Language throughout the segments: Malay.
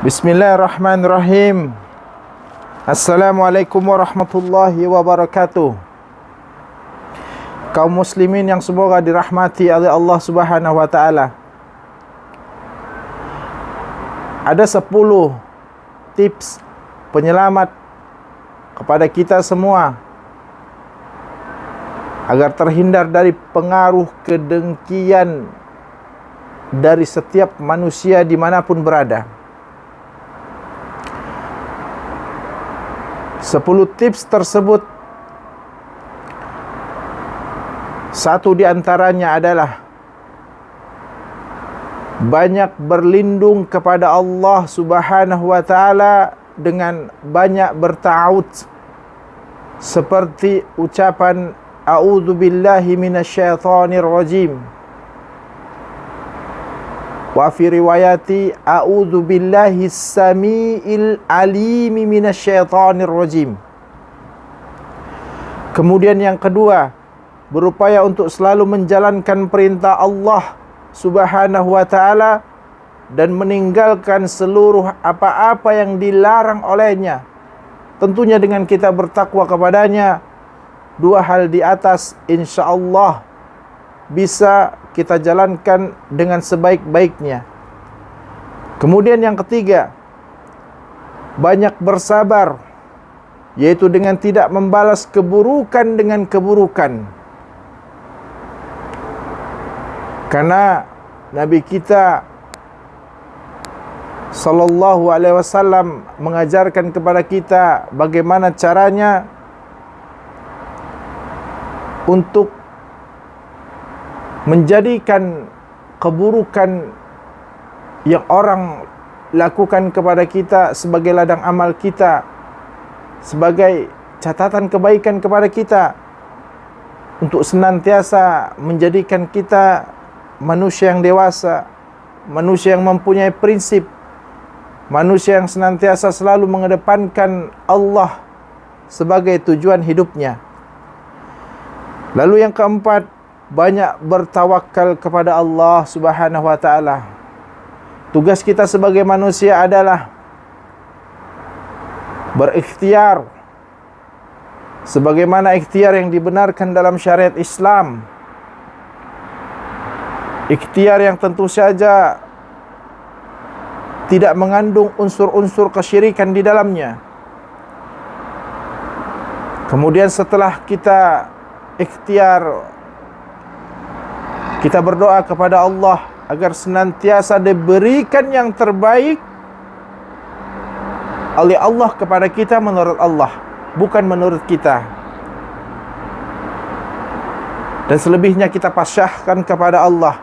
Bismillahirrahmanirrahim. Assalamualaikum warahmatullahi wabarakatuh. Kaum muslimin yang semoga dirahmati oleh Allah Subhanahu wa taala. Ada 10 tips penyelamat kepada kita semua agar terhindar dari pengaruh kedengkian dari setiap manusia dimanapun berada. 10 tips tersebut, satu di antaranya adalah banyak berlindung kepada Allah Subhanahu wa taala dengan banyak berta'awud, seperti ucapan a'udzubillahi minasyaitonir rajim. Wa fi riwayati a'udzu billahi samiil alimi minasyaitonir rajim. Kemudian yang kedua, berupaya untuk selalu menjalankan perintah Allah Subhanahu wa taala dan meninggalkan seluruh apa-apa yang dilarang olehnya, tentunya dengan kita bertakwa kepadanya. 2 hal di atas insyaallah bisa kita jalankan dengan sebaik-baiknya. Kemudian yang ketiga, banyak bersabar, yaitu dengan tidak membalas keburukan dengan keburukan. Karena Nabi kita sallallahu alaihi wasallam mengajarkan kepada kita bagaimana caranya untuk menjadikan keburukan yang orang lakukan kepada kita sebagai ladang amal kita, sebagai catatan kebaikan kepada kita, untuk senantiasa menjadikan kita manusia yang dewasa, manusia yang mempunyai prinsip, manusia yang senantiasa selalu mengedepankan Allah sebagai tujuan hidupnya. Lalu yang keempat, banyak bertawakal kepada Allah Subhanahu wa taala. Tugas kita sebagai manusia adalah berikhtiar sebagaimana ikhtiar yang dibenarkan dalam syariat Islam. Ikhtiar yang tentu saja tidak mengandung unsur-unsur kesyirikan di dalamnya. Kemudian setelah kita ikhtiar, kita berdoa kepada Allah agar senantiasa diberikan yang terbaik oleh Allah kepada kita menurut Allah, bukan menurut kita. Dan selebihnya kita pasrahkan kepada Allah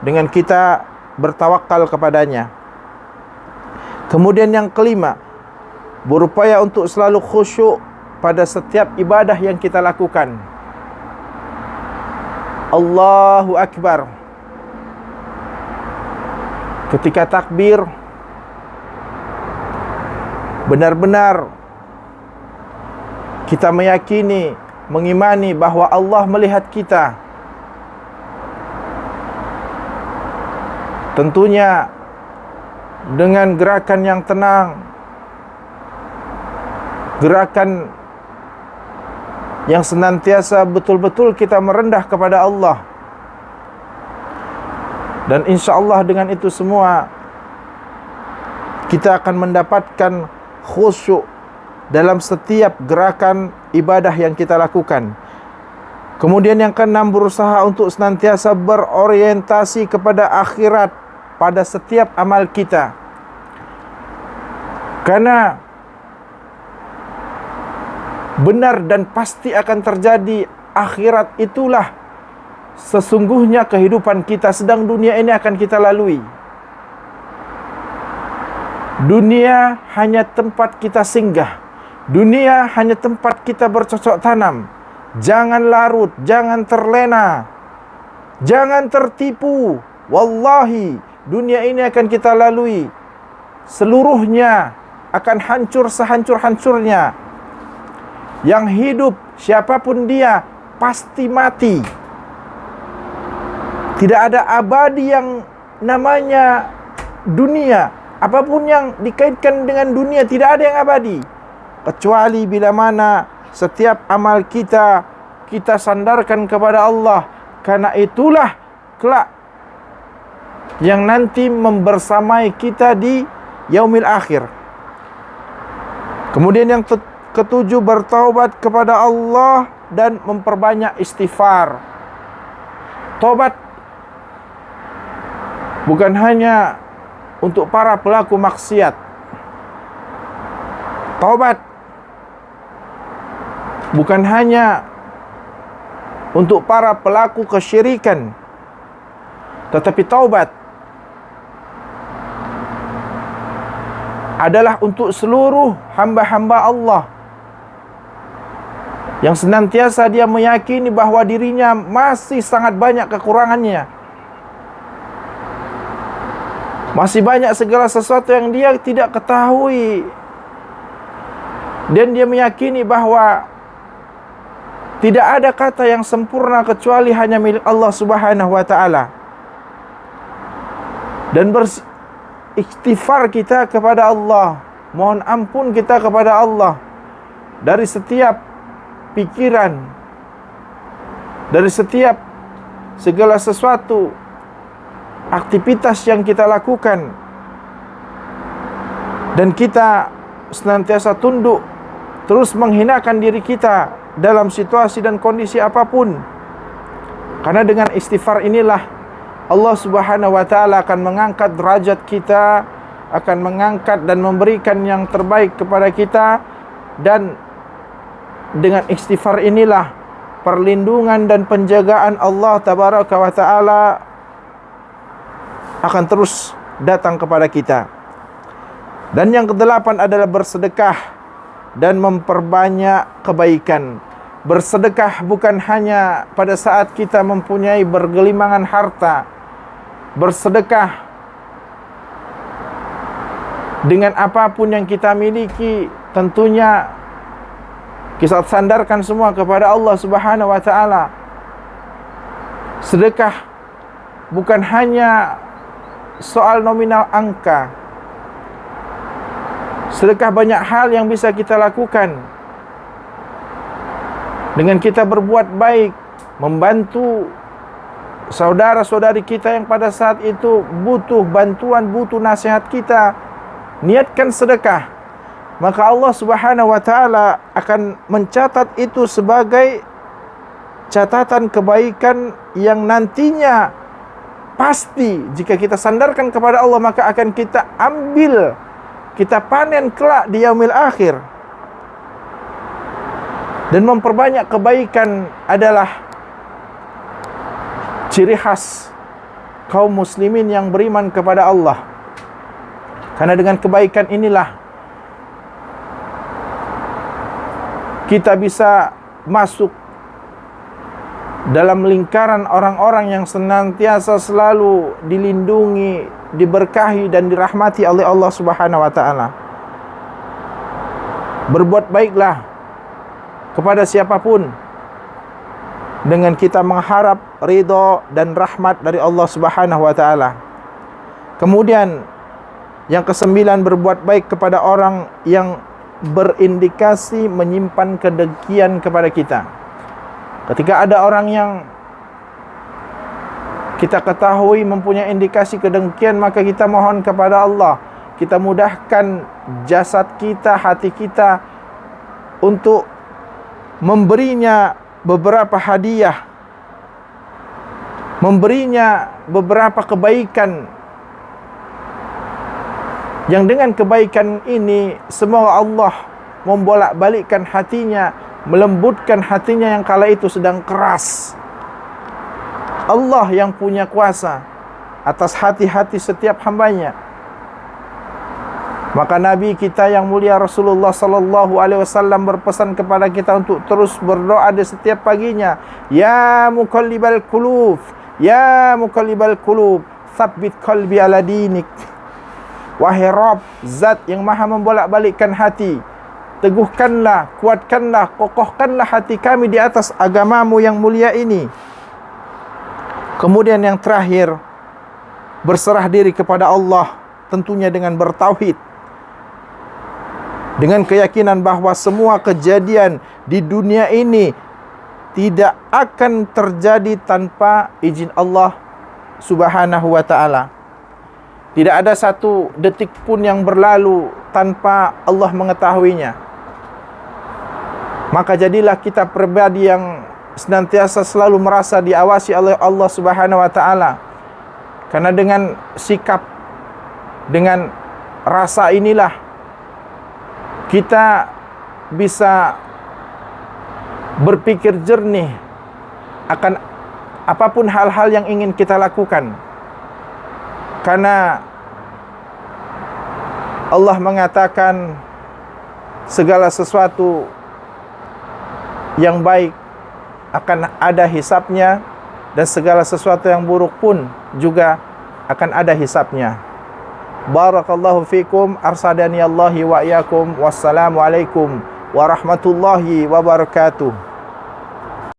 dengan kita bertawakal kepadanya. Kemudian yang kelima, berupaya untuk selalu khusyuk pada setiap ibadah yang kita lakukan. Allahu Akbar. Ketika takbir, benar-benar kita meyakini, mengimani bahawa Allah melihat kita. Tentunya dengan gerakan yang tenang, gerakan yang senantiasa betul-betul kita merendah kepada Allah. Dan insyaAllah dengan itu semua kita akan mendapatkan khusyuk dalam setiap gerakan ibadah yang kita lakukan. Kemudian yang keenam, berusaha untuk senantiasa berorientasi kepada akhirat pada setiap amal kita. Karena benar dan pasti akan terjadi, akhirat itulah sesungguhnya kehidupan kita, sedang dunia ini akan kita lalui. Dunia hanya tempat kita singgah, dunia hanya tempat kita bercocok tanam. Jangan larut, jangan terlena, jangan tertipu. Wallahi, dunia ini akan kita lalui, seluruhnya akan hancur sehancur-hancurnya. Yang hidup, siapapun dia, pasti mati. Tidak ada abadi yang namanya dunia. Apapun yang dikaitkan dengan dunia tidak ada yang abadi, kecuali bila mana setiap amal kita sandarkan kepada Allah. Karena itulah kelak yang nanti membersamai kita di yaumil akhir. Kemudian yang ketujuh, bertaubat kepada Allah dan memperbanyak istighfar. Taubat bukan hanya untuk para pelaku maksiat. Taubat bukan hanya untuk para pelaku kesyirikan, tetapi taubat adalah untuk seluruh hamba-hamba Allah yang senantiasa dia meyakini bahawa dirinya masih sangat banyak kekurangannya, masih banyak segala sesuatu yang dia tidak ketahui, dan dia meyakini bahawa tidak ada kata yang sempurna kecuali hanya milik Allah Subhanahu wa taala. Dan beristighfar kita kepada Allah, mohon ampun kita kepada Allah dari setiap pikiran, dari setiap segala sesuatu aktivitas yang kita lakukan, dan kita senantiasa tunduk, terus menghinakan diri kita dalam situasi dan kondisi apapun. Karena dengan istighfar inilah Allah Subhanahu wa taala akan mengangkat derajat kita, akan mengangkat dan memberikan yang terbaik kepada kita. Dan dengan istighfar inilah perlindungan dan penjagaan Allah Tabaraka wa taala akan terus datang kepada kita. Dan yang kedelapan adalah bersedekah dan memperbanyak kebaikan. Bersedekah bukan hanya pada saat kita mempunyai bergelimangan harta. Bersedekah dengan apapun yang kita miliki, tentunya kita sandarkan semua kepada Allah Subhanahu wa taala. Sedekah bukan hanya soal nominal angka. Sedekah banyak hal yang bisa kita lakukan. Dengan kita berbuat baik, membantu saudara-saudari kita yang pada saat itu butuh bantuan, butuh nasihat kita, niatkan sedekah, maka Allah Subhanahu wa taala akan mencatat itu sebagai catatan kebaikan yang nantinya pasti jika kita sandarkan kepada Allah, maka akan kita ambil, kita panen kelak di yaumil akhir. Dan memperbanyak kebaikan adalah ciri khas kaum muslimin yang beriman kepada Allah. Karena dengan kebaikan inilah kita bisa masuk dalam lingkaran orang-orang yang senantiasa selalu dilindungi, diberkahi dan dirahmati oleh Allah Subhanahu wa taala. Berbuat baiklah kepada siapapun dengan kita mengharap ridha dan rahmat dari Allah Subhanahu wa taala. Kemudian yang kesembilan, berbuat baik kepada orang yang berindikasi menyimpan kedengkian kepada kita. Ketika ada orang yang kita ketahui mempunyai indikasi kedengkian, maka kita mohon kepada Allah, kita mudahkan jasad kita, hati kita untuk memberinya beberapa hadiah, memberinya beberapa kebaikan, yang dengan kebaikan ini semoga Allah membolak-balikkan hatinya, melembutkan hatinya yang kala itu sedang keras. Allah yang punya kuasa atas hati-hati setiap hambanya. Maka Nabi kita yang mulia Rasulullah sallallahu alaihi wasallam berpesan kepada kita untuk terus berdoa di setiap paginya, ya muqallibal qulub, ya muqallibal qulub, tsabbit qalbi ala dinik. Wahai Rabb, zat yang maha membolak-balikkan hati, teguhkanlah, kuatkanlah, kokohkanlah hati kami di atas agamamu yang mulia ini. Kemudian yang terakhir, berserah diri kepada Allah tentunya dengan bertauhid, dengan keyakinan bahawa semua kejadian di dunia ini tidak akan terjadi tanpa izin Allah Subhanahu wa ta'ala. Tidak ada satu detik pun yang berlalu tanpa Allah mengetahuinya. Maka jadilah kita pribadi yang senantiasa selalu merasa diawasi oleh Allah Subhanahu wa ta'ala. Karena dengan sikap, dengan rasa inilah kita bisa berpikir jernih akan apapun hal-hal yang ingin kita lakukan. Karena Allah mengatakan segala sesuatu yang baik akan ada hisabnya, dan segala sesuatu yang buruk pun juga akan ada hisabnya. Barakallahu fikum, arsadani Allahi wa iyyakum. Wassalamu alaikum warahmatullahi wabarakatuh.